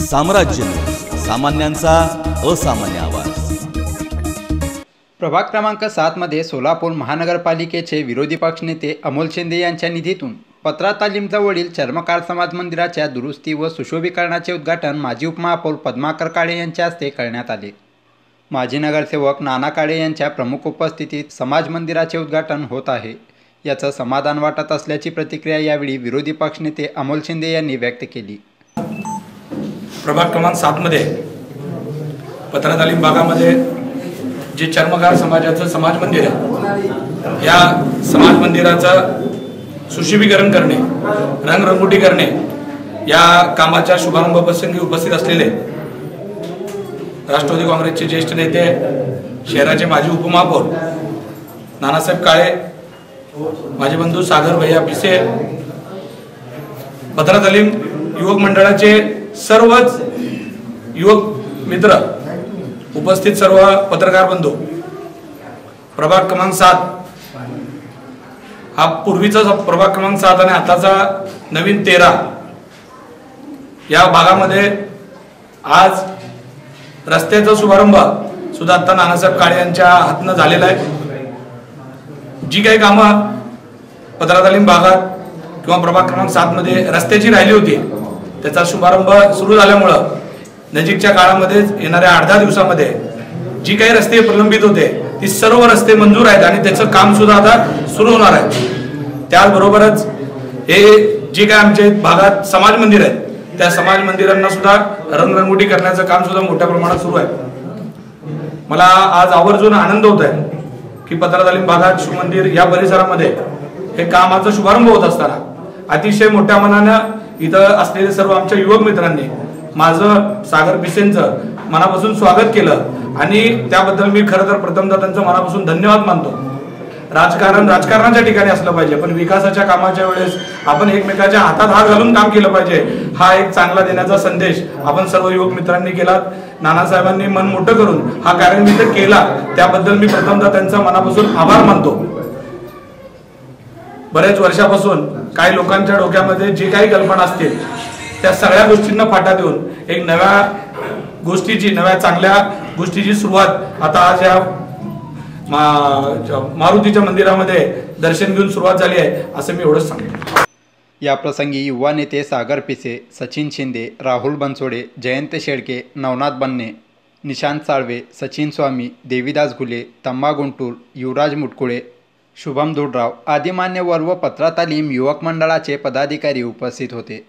साम्राज्य, सामान्यांचा असामान्य आवाज। प्रभाग क्रमांक 7 मध्ये सोलापूर महानगरपालिकेचे विरोधी पक्षनेते अमोल शिंदे यांच्या निधीतून पत्रा तालीम जवळील चर्मकार समाज मंदिराच्या दुरुस्ती व सुशोभीकरणाचे उद्घाटन माजी उपमहापौर पद्माकर काळे यांच्या हस्ते करण्यात आले। माजी नगरसेवक नाना काळे यांच्या प्रमुख उपस्थितीत समाज मंदिराचे उद्घाटन होत आहे, याचं समाधान वाटत असल्याची प्रतिक्रिया यावेळी विरोधी पक्षनेते अमोल शिंदे यांनी व्यक्त केली। प्रभाग क्रमांक 7 मध्ये पत्रा तालीम भागामध्ये जे चर्मकार समाजाचं समाज मंदिर आहे, या समाज मंदिराचं सुशोभीकरण करणे, रंगरंगोटी करणे या कामाच्या शुभारंभ प्रसंगी उपस्थित असलेले राष्ट्रवादी काँग्रेसचे ज्येष्ठ नेते, शहराचे माजी उपमहापौर नानासाहेब काळे, माझे बंधू सागर भैया पिसे, पत्रा तालीम युवक मंडळाचे सर्वच युवक मित्र, उपस्थित सर्व पत्रकार बंधू, प्रभाग क्रमांक 7 हा पूर्वीचा प्रभाग क्रमांक 7 आणि आताचा नवीन 13 या भागामध्ये आज रस्त्याचा शुभारंभ सुद्धा आता नानासाहेब काळे यांच्या हातनं झालेला आहे। जी काही कामं पत्रा तालीम भागात किंवा प्रभाग क्रमांक 7 मध्ये रस्त्याची राहिली होती, त्याचा शुभारंभ सुरू झाल्यामुळं नजीकच्या काळामध्ये येणाऱ्या 8-10 दिवसामध्ये जी काही रस्ते प्रलंबित होते ती सर्व रस्ते मंजूर आहेत आणि त्याचं काम सुद्धा आता सुरू होणार आहे। त्याचबरोबरच हे जे काय आमच्या भागात समाज मंदिर आहेत, त्या समाज मंदिरांना सुद्धा रंगरंगोटी करण्याचं काम सुद्धा मोठ्या प्रमाणात सुरू आहे। मला आज आवर्जून आनंद होत आहे की पत्रा तालीम भागात शिवमंदिर या परिसरामध्ये हे कामाचा शुभारंभ होत असताना अतिशय मोठ्या मनानं इथं असलेले सर्व आमच्या युवक मित्रांनी माझं, सागर पिसेंचं मनापासून स्वागत केलं आणि त्याबद्दल मी खरं तर प्रथमतः त्यांचं मनापासून धन्यवाद मानतो। राजकारणाच्या ठिकाणी असलं पाहिजे, पण विकासाच्या कामाच्या वेळेस आपण एकमेकाच्या हातात हात घालून काम केलं पाहिजे, हा एक चांगला देण्याचा संदेश आपण सर्व युवक मित्रांनी केला। नानासाहेबांनी मन मोठं करून हा कार्यक्रम इथं केला, त्याबद्दल मी प्रथमतः त्यांचा मनापासून आभार मानतो। बरेच वर्षापासून काही लोकांच्या डोक्यामध्ये जे काही कल्पना असतील त्या सगळ्या गोष्टींना फाटा देऊन एक नव्या गोष्टीची, नव्या चांगल्या गोष्टीची सुरुवात आता आज या मारुतीच्या मंदिरामध्ये दर्शन घेऊन सुरुवात झाली आहे, असं मी एवढंच सांगतो। या प्रसंगी युवा नेते सागर पिसे, सचिन शिंदे, राहुल बनसोडे, जयंत शेळके, नवनाथ बन्ने, निशांत साळवे, सचिन स्वामी, देवीदास घुले, तम्मा गुंटूर, युवराज मुटकुळे, शुभम धुडराव आदी मान्यवर व पत्रा तालीम युवक मंडळाचे पदाधिकारी उपस्थित होते।